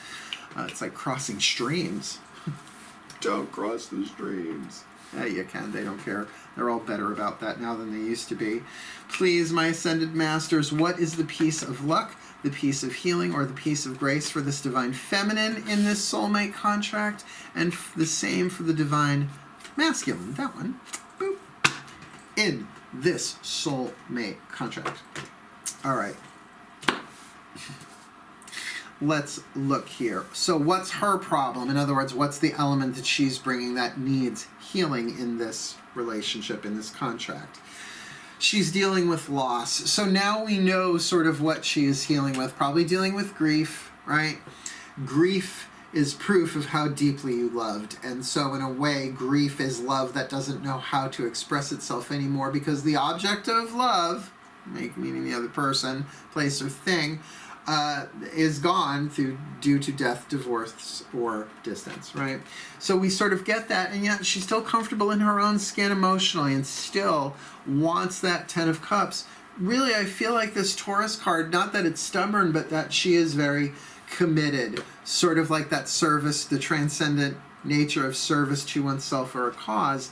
It's like crossing streams. Don't cross the streams. Yeah, you can. They don't care. They're all better about that now than they used to be. Please, my Ascended Masters, what is the piece of luck, the piece of healing, or the piece of grace for this divine feminine in this soulmate contract? And the same for the divine masculine. That one. Boop. In this soulmate contract. All right. Let's look here. So what's her problem? In other words, what's the element that she's bringing that needs healing in this relationship, in this contract? She's dealing with loss. So now we know sort of what she is healing with. Probably dealing with grief, right? Grief is proof of how deeply you loved. And so in a way, grief is love that doesn't know how to express itself anymore, because the object of love, meaning the other person, place, or thing, is gone due to death, divorce, or distance, right? So we sort of get that, and yet she's still comfortable in her own skin emotionally and still wants that 10 of Cups. Really, I feel like this Taurus card, not that it's stubborn, but that she is very committed, sort of like that service, the transcendent nature of service to oneself or a cause,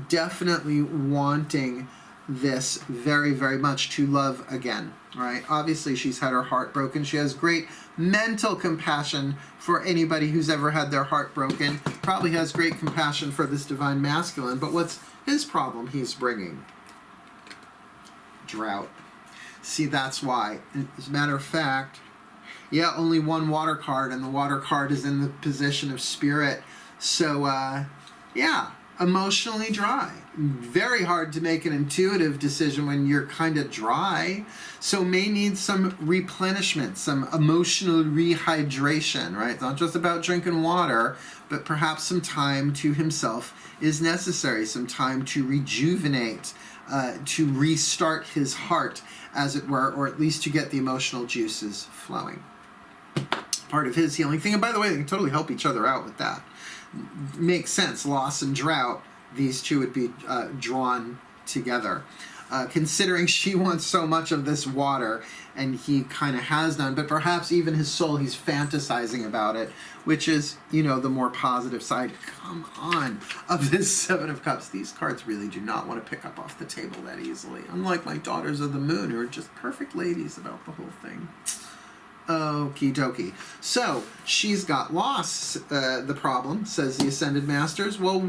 definitely wanting this very, very much to love again, right? Obviously, she's had her heart broken. She has great mental compassion for anybody who's ever had their heart broken. Probably has great compassion for this divine masculine, but what's his problem he's bringing? Drought. See, that's why. As a matter of fact, yeah, only 1 water card, and the water card is in the position of spirit. So, yeah, emotionally dry. Very hard to make an intuitive decision when you're kind of dry. So may need some replenishment, some emotional rehydration, right? It's not just about drinking water, but perhaps some time to himself is necessary, some time to rejuvenate, to restart his heart, as it were, or at least to get the emotional juices flowing. Part of his healing thing. And by the way, they can totally help each other out with that. Makes sense. Loss and drought, these two would be drawn together. Considering she wants so much of this water, and he kind of has none, but perhaps even his soul, he's fantasizing about it, which is, you know, the more positive side, come on, of this 7 of Cups. These cards really do not want to pick up off the table that easily, unlike my Daughters of the Moon, who are just perfect ladies about the whole thing. Okie dokie. So, she's got loss, the problem, says the Ascended Masters. Well,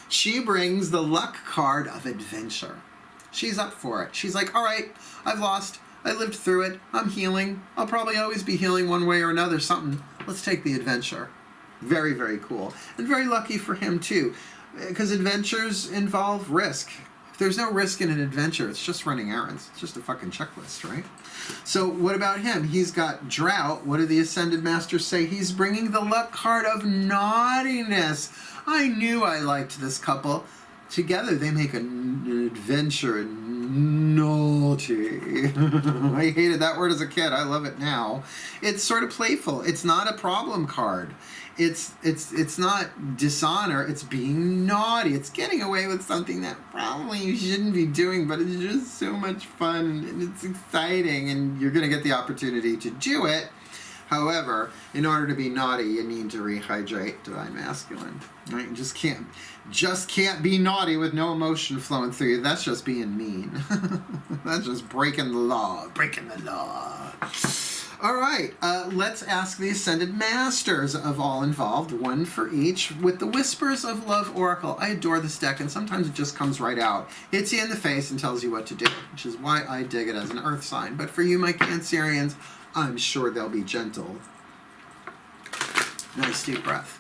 she brings the luck card of adventure. She's up for it. She's like, all right, I've lost. I lived through it. I'm healing. I'll probably always be healing one way or another, something. Let's take the adventure. Very, very cool. And very lucky for him, too, because adventures involve risk. If there's no risk in an adventure, it's just running errands. It's just a fucking checklist, right? So what about him? He's got drought. What do the Ascended Masters say? He's bringing the luck card of naughtiness. I knew I liked this couple. Together they make an adventure naughty. I hated that word as a kid. I love it now. It's sort of playful. It's not a problem card. It's not dishonor. It's being naughty. It's getting away with something that probably you shouldn't be doing, but it's just so much fun and it's exciting and you're going to get the opportunity to do it. However, in order to be naughty, you need to rehydrate Divine Masculine. Right? You just can't be naughty with no emotion flowing through you. That's just being mean. That's just breaking the law. Breaking the law. All right, let's ask the Ascended Masters of all involved, one for each, with the Whispers of Love Oracle. I adore this deck, and sometimes it just comes right out. Hits you in the face and tells you what to do, which is why I dig it as an Earth sign. But for you, my Cancerians, I'm sure they'll be gentle. Nice deep breath.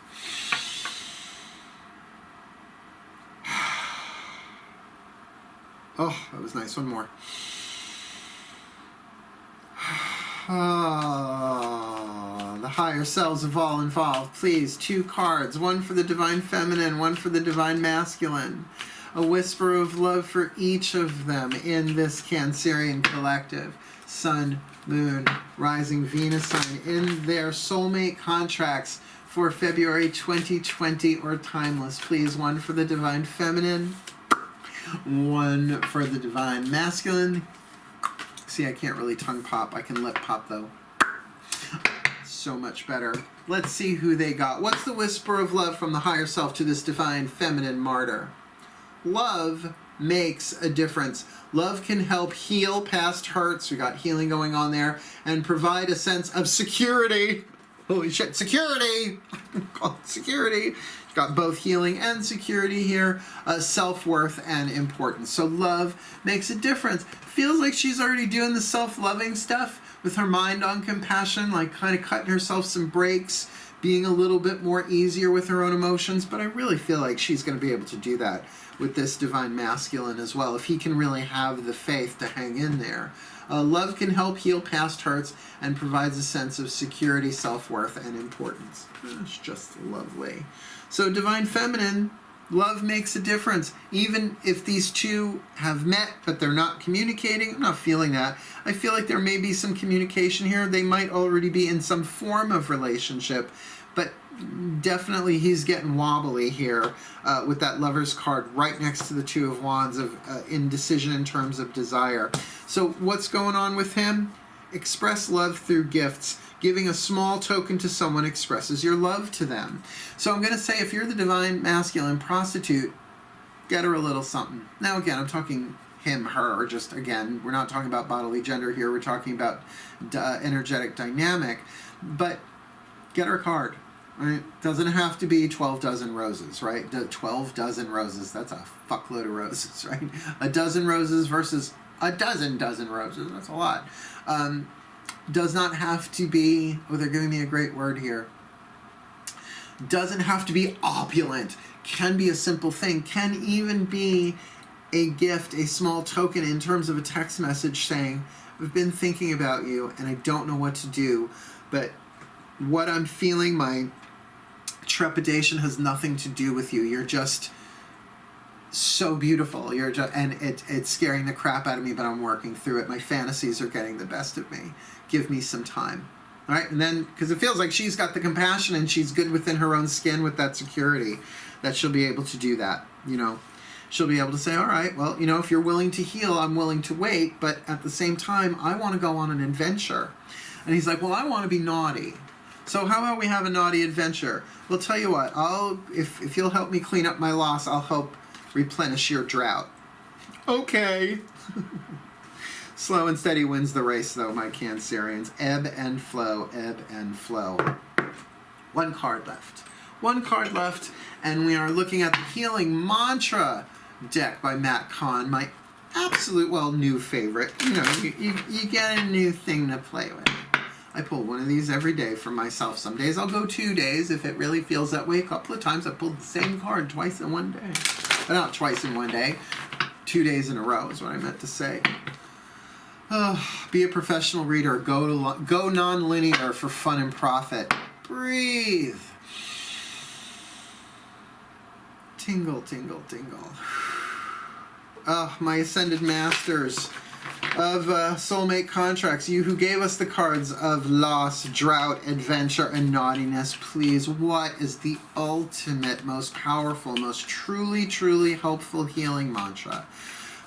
Oh, that was nice. One more. The higher selves of all involved. Please, 2 cards. One for the Divine Feminine, one for the Divine Masculine. A whisper of love for each of them in this Cancerian collective. Sun, Moon, Rising, Venus sign in their soulmate contracts for February 2020 or timeless. Please, one for the Divine Feminine, one for the Divine Masculine. See, I can't really tongue pop. I can lip pop, though. So much better. Let's see who they got. What's the whisper of love from the higher self to this Divine Feminine Martyr? Love makes a difference. Love can help heal past hurts. We got healing going on there. And provide a sense of security. Holy shit, security! Security. Got both healing and security here, self-worth and importance. So love makes a difference. Feels like she's already doing the self-loving stuff with her mind on compassion, like kind of cutting herself some breaks, being a little bit more easier with her own emotions. But I really feel like she's going to be able to do that with this Divine Masculine as well, if he can really have the faith to hang in there. Love can help heal past hurts and provides a sense of security, self-worth, and importance. It's just lovely. So Divine Feminine, love makes a difference. Even if these two have met, but they're not communicating, I'm not feeling that. I feel like there may be some communication here. They might already be in some form of relationship, but definitely he's getting wobbly here with that Lover's card right next to the Two of Wands of indecision in terms of desire. So what's going on with him? Express love through gifts. Giving a small token to someone expresses your love to them. So I'm going to say, if you're the Divine Masculine Prostitute, get her a little something. Now again, I'm talking him, her, just again, we're not talking about bodily gender here, we're talking about energetic dynamic, but get her a card. Right? Doesn't have to be 12 dozen roses, right? 12 dozen roses, that's a fuckload of roses, right? A dozen roses versus a dozen roses, that's a lot. Does not have to be, oh, they're giving me a great word here. Doesn't have to be opulent. Can be a simple thing. Can even be a gift, a small token in terms of a text message saying, I've been thinking about you and I don't know what to do, but what I'm feeling, my trepidation has nothing to do with you. You're just so beautiful. You're just, and it's scaring the crap out of me, but I'm working through it. My fantasies are getting the best of me. Give me some time. All right? And then, because it feels like she's got the compassion and she's good within her own skin with that security, that she'll be able to do that. You know, she'll be able to say, all right, well, you know, if you're willing to heal, I'm willing to wait, but at the same time, I want to go on an adventure. And he's like, well, I want to be naughty. So how about we have a naughty adventure? Well, tell you what, if you'll help me clean up my loss, I'll help replenish your drought. Okay. Slow and steady wins the race, though, my Cancerians. Ebb and flow, ebb and flow. One card left. One card left, and we are looking at the Healing Mantra deck by Matt Kahn, my absolute, well, new favorite. You know, you get a new thing to play with. I pull one of these every day for myself. Some days I'll go 2 days if it really feels that way. A couple of times I pulled the same card twice in one day. But not twice in one day. 2 days in a row is what I meant to say. Be a professional reader. Go non-linear for fun and profit. Breathe. Tingle, tingle, tingle. My Ascended Masters of Soulmate contracts, you who gave us the cards of loss, drought, adventure, and naughtiness, please, what is the ultimate, most powerful, most truly, truly helpful healing mantra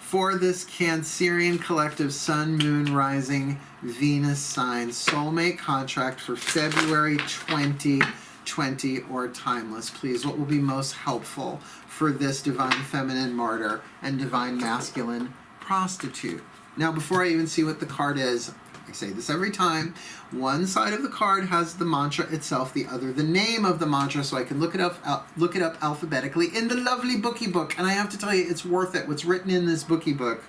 for this Cancerian collective Sun, Moon, Rising, Venus sign Soulmate contract for February 2020 or timeless? Please, what will be most helpful for this Divine Feminine Martyr and Divine Masculine Prostitute? Now, before I even see what the card is, I say this every time, one side of the card has the mantra itself, the other the name of the mantra, so I can look it up alphabetically in the lovely bookie book. And I have to tell you, it's worth it. What's written in this bookie book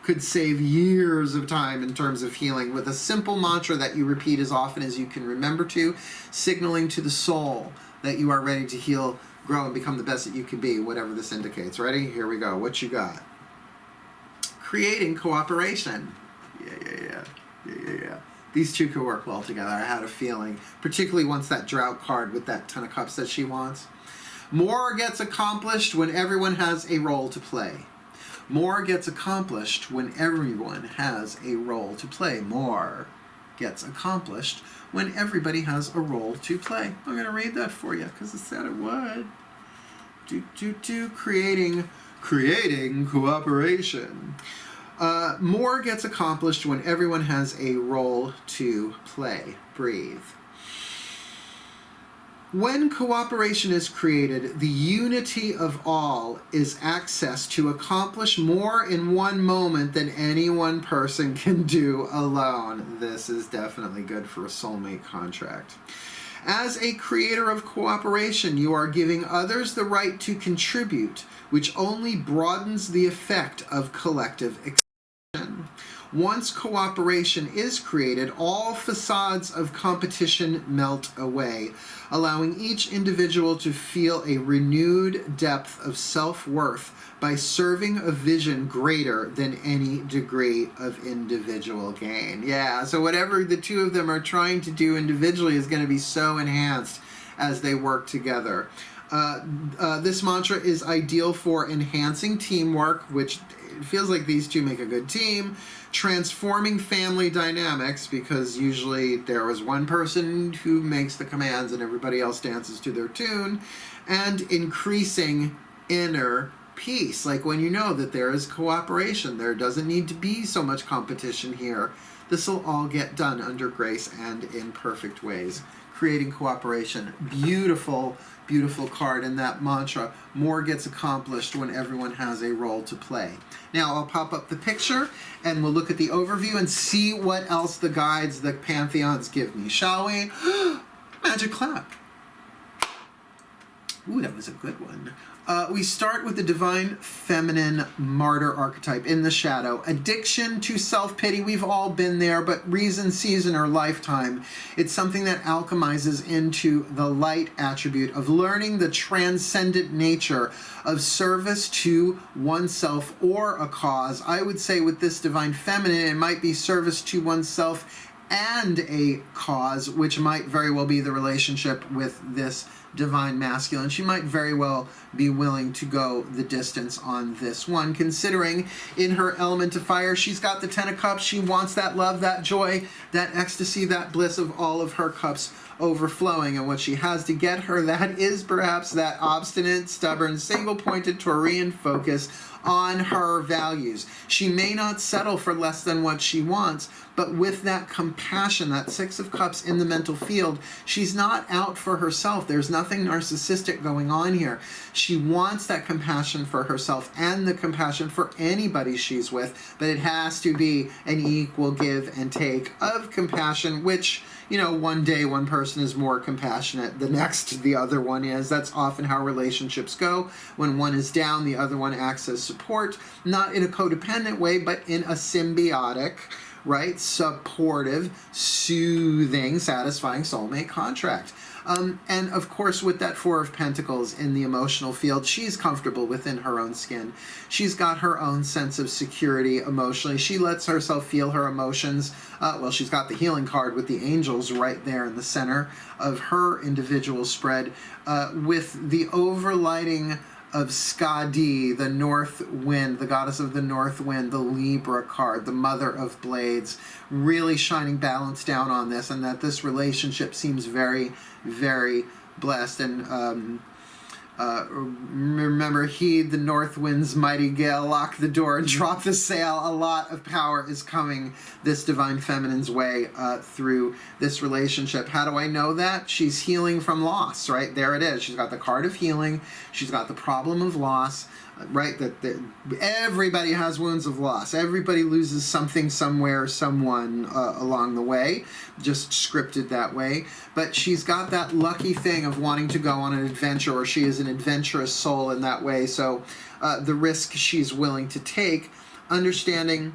could save years of time in terms of healing with a simple mantra that you repeat as often as you can remember to, signaling to the soul that you are ready to heal, grow, and become the best that you can be, whatever this indicates. Ready? Here we go. What you got? Creating cooperation. Yeah. These two could work well together. I had a feeling, particularly once that drought card with that 10 of cups that she wants. More gets accomplished when everyone has a role to play. More gets accomplished when everyone has a role to play. More gets accomplished when everybody has a role to play. I'm going to read that for you because it said it would. Creating cooperation. More gets accomplished when everyone has a role to play. Breathe. When cooperation is created, the unity of all is access to accomplish more in one moment than any one person can do alone. This is definitely good for a soulmate contract. As a creator of cooperation, you are giving others the right to contribute, which only broadens the effect of collective expression. Once cooperation is created, all facades of competition melt away, allowing each individual to feel a renewed depth of self-worth by serving a vision greater than any degree of individual gain. Yeah, so whatever the two of them are trying to do individually is going to be so enhanced as they work together. This mantra is ideal for enhancing teamwork, which it feels like these two make a good team, transforming family dynamics, because usually there is one person who makes the commands and everybody else dances to their tune, and increasing inner peace. Like when you know that there is cooperation, there doesn't need to be so much competition here. This will all get done under grace and in perfect ways. Creating cooperation. Beautiful, beautiful card in that mantra. More gets accomplished when everyone has a role to play. Now I'll pop up the picture and we'll look at the overview and see what else the guides, the pantheons give me, shall we? Magic clap. Ooh, that was a good one. We start with the Divine Feminine Martyr archetype in the shadow. Addiction to self-pity, we've all been there, but reason, season, or lifetime. It's something that alchemizes into the light attribute of learning the transcendent nature of service to oneself or a cause. I would say with this Divine Feminine, it might be service to oneself and a cause, which might very well be the relationship with this Divine Masculine. She might very well be willing to go the distance on this one, considering in her element of fire, she's got the 10 of cups. She wants that love, that joy, that ecstasy, that bliss of all of her cups overflowing. And what she has to get her, that is perhaps that obstinate, stubborn, single-pointed Taurian focus on her values. She may not settle for less than what she wants, but with that compassion, that Six of Cups in the mental field, she's not out for herself. There's nothing narcissistic going on here. She wants that compassion for herself and the compassion for anybody she's with, but it has to be an equal give and take of compassion, which, you know, one day one person is more compassionate, the next the other one is. That's often how relationships go. When one is down, the other one acts as support, not in a codependent way, but in a symbiotic, right, supportive, soothing, satisfying soulmate contract. And of course, with that Four of Pentacles in the emotional field, she's comfortable within her own skin. She's got her own sense of security emotionally. She lets herself feel her emotions. Well, she's got the healing card with the angels right there in the center of her individual spread, with the overlighting of Skadi, the north wind, the goddess of the north wind, the Libra card, the mother of blades, really shining balance down on this, and that this relationship seems very, very blessed. And remember, heed the north wind's mighty gale, lock the door and drop the sail. A lot of power is coming this divine feminine's way through this relationship. How do I know that? She's healing from loss, right? There it is. She's got the card of healing. She's got the problem of loss, right? That everybody has wounds of loss. Everybody loses something, somewhere, someone along the way, just scripted that way. But she's got that lucky thing of wanting to go on an adventure, or she is an adventurous soul in that way. So the risk she's willing to take, understanding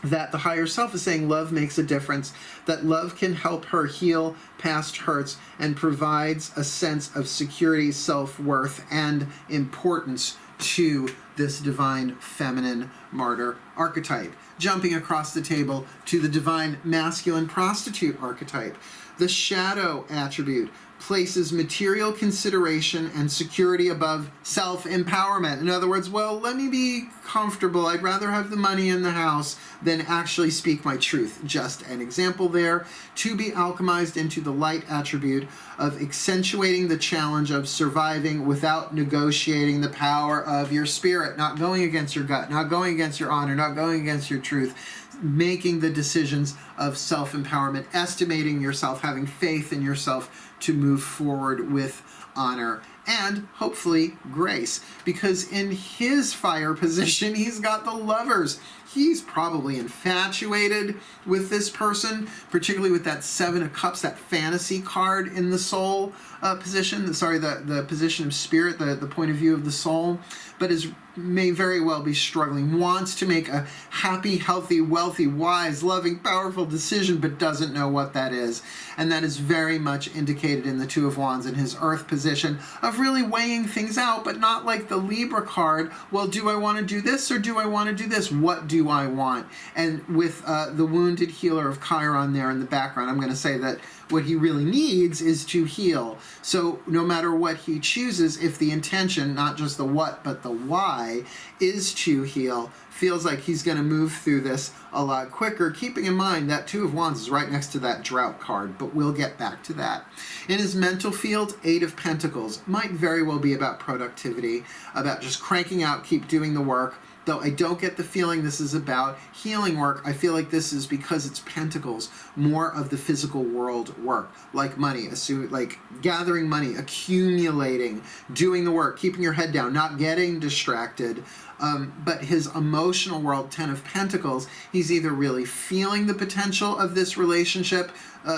that the higher self is saying love makes a difference, that love can help her heal past hurts and provides a sense of security, self-worth, and importance to this divine feminine martyr archetype. Jumping across the table to the divine masculine prostitute archetype. The shadow attribute places material consideration and security above self-empowerment. In other words, well, let me be comfortable. I'd rather have the money in the house than actually speak my truth. Just an example there. To be alchemized into the light attribute of accentuating the challenge of surviving without negotiating the power of your spirit, not going against your gut, not going against your honor, not going against your truth, making the decisions of self-empowerment, estimating yourself, having faith in yourself to move forward with honor and hopefully grace. Because in his fire position, he's got the Lovers. He's probably infatuated with this person, particularly with that Seven of Cups, that fantasy card in the soul position, the position of spirit, the point of view of the soul, but may very well be struggling, wants to make a happy, healthy, wealthy, wise, loving, powerful decision, but doesn't know what that is. And that is very much indicated in the Two of Wands in his earth position of really weighing things out, but not like the Libra card. Well, do I want to do this or do I want to do this? What do I want? And with the wounded healer of Chiron there in the background, I'm going to say that what he really needs is to heal. So no matter what he chooses, if the intention, not just the what, but the why, is to heal, feels like he's going to move through this a lot quicker, keeping in mind that Two of Wands is right next to that drought card, but we'll get back to that. In his mental field, Eight of Pentacles might very well be about productivity, about just cranking out, keep doing the work. Though I don't get the feeling this is about healing work, I feel like this is, because it's Pentacles, more of the physical world work, like money, like gathering money, accumulating, doing the work, keeping your head down, not getting distracted. But his emotional world, Ten of Pentacles, he's either really feeling the potential of this relationship,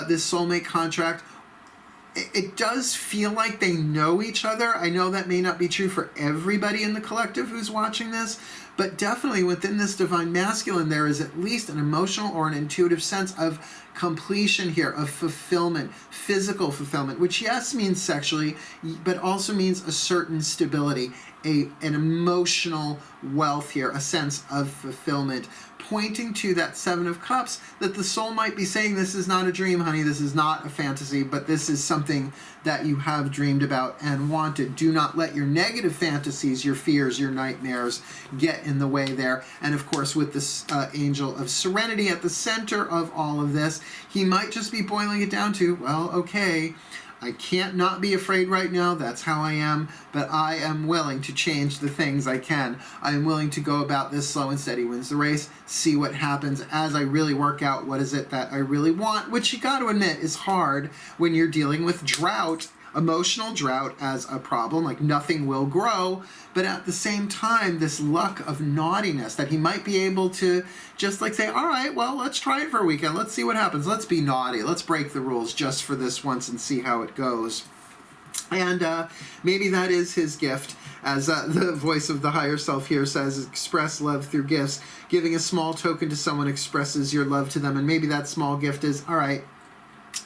this soulmate contract. It does feel like they know each other. I know that may not be true for everybody in the collective who's watching this, but definitely within this divine masculine, there is at least an emotional or an intuitive sense of completion here, of fulfillment, physical fulfillment, which yes means sexually, but also means a certain stability, an emotional wealth here, a sense of fulfillment, pointing to that Seven of Cups, that the soul might be saying, this is not a dream, honey, this is not a fantasy, but this is something that you have dreamed about and wanted. Do not let your negative fantasies, your fears, your nightmares get in the way there. And of course, with this angel of serenity at the center of all of this, he might just be boiling it down to, well, okay, I can't not be afraid right now. That's how I am. But I am willing to change the things I can. I am willing to go about this slow and steady wins the race, see what happens as I really work out what is it that I really want, which you got to admit is hard when you're dealing with drought, emotional drought as a problem, like nothing will grow, but at the same time, this luck of naughtiness that he might be able to just like say, all right, well, let's try it for a weekend. Let's see what happens. Let's be naughty. Let's break the rules just for this once and see how it goes. And maybe that is his gift. As the voice of the higher self here says, express love through gifts. Giving a small token to someone expresses your love to them. And maybe that small gift is, all right,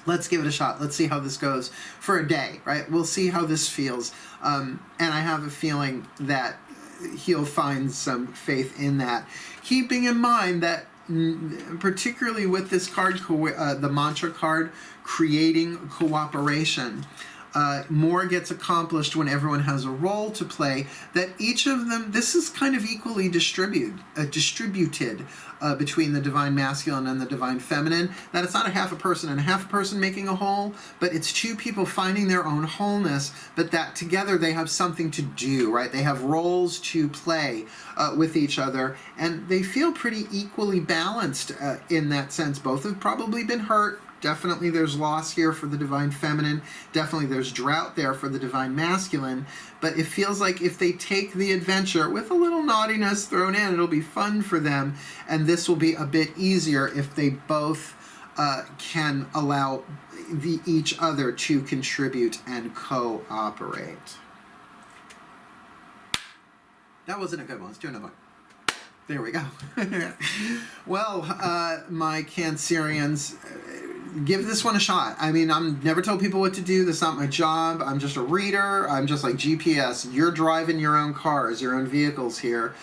let's give it a shot. Let's see how this goes for a day, right? We'll see how this feels. And I have a feeling that he'll find some faith in that. Keeping in mind that particularly with this card, the mantra card, creating cooperation, more gets accomplished when everyone has a role to play, that each of them, this is kind of equally distributed between the divine masculine and the divine feminine, that it's not a half a person and a half a person making a whole, but it's two people finding their own wholeness, but that together they have something to do, right? They have roles to play with each other, and they feel pretty equally balanced in that sense. Both have probably been hurt. Definitely there's loss here for the divine feminine. Definitely there's drought there for the divine masculine. But it feels like if they take the adventure with a little naughtiness thrown in, it'll be fun for them. And this will be a bit easier if they both can allow each other to contribute and cooperate. That wasn't a good one. Let's do another one. There we go. Well, my Cancerians, give this one a shot. I mean, I'm never told people what to do. That's not my job. I'm just a reader. I'm just like GPS. You're driving your own cars, your own vehicles here.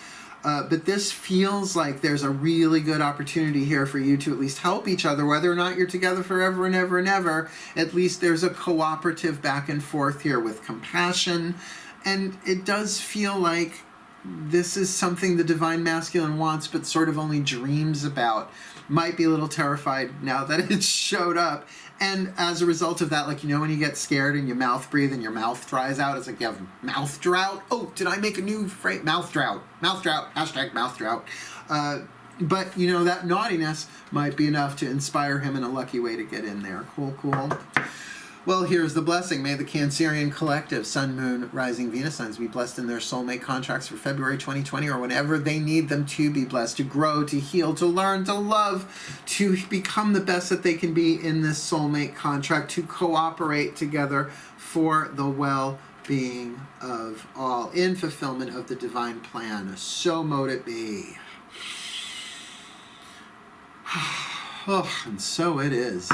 But this feels like there's a really good opportunity here for you to at least help each other, whether or not you're together forever and ever and ever. At least there's a cooperative back and forth here with compassion. And it does feel like this is something the divine masculine wants, but sort of only dreams about. Might be a little terrified now that it showed up. And as a result of that, like, you know, when you get scared and you mouth breathe and your mouth dries out, it's like you have mouth drought. Oh, did I make a new phrase? Mouth drought. Mouth drought. Hashtag mouth drought. But, you know, that naughtiness might be enough to inspire him in a lucky way to get in there. Cool, cool. Well, here's the blessing. May the Cancerian collective, Sun, Moon, Rising, Venus signs be blessed in their soulmate contracts for February 2020 or whenever they need them to be blessed, to grow, to heal, to learn, to love, to become the best that they can be in this soulmate contract, to cooperate together for the well-being of all, in fulfillment of the divine plan. So mote it be. Oh, and so it is.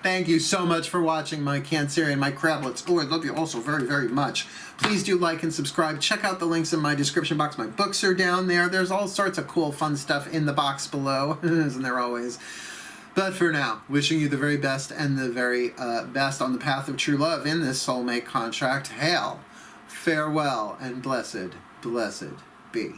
Thank you so much for watching, my Cancerian, my crablets. Oh, I love you also very, very much. Please do like and subscribe. Check out the links in my description box. My books are down there. There's all sorts of cool, fun stuff in the box below, isn't there always? But for now, wishing you the very best and the very best on the path of true love in this soulmate contract. Hail, farewell, and blessed, blessed be.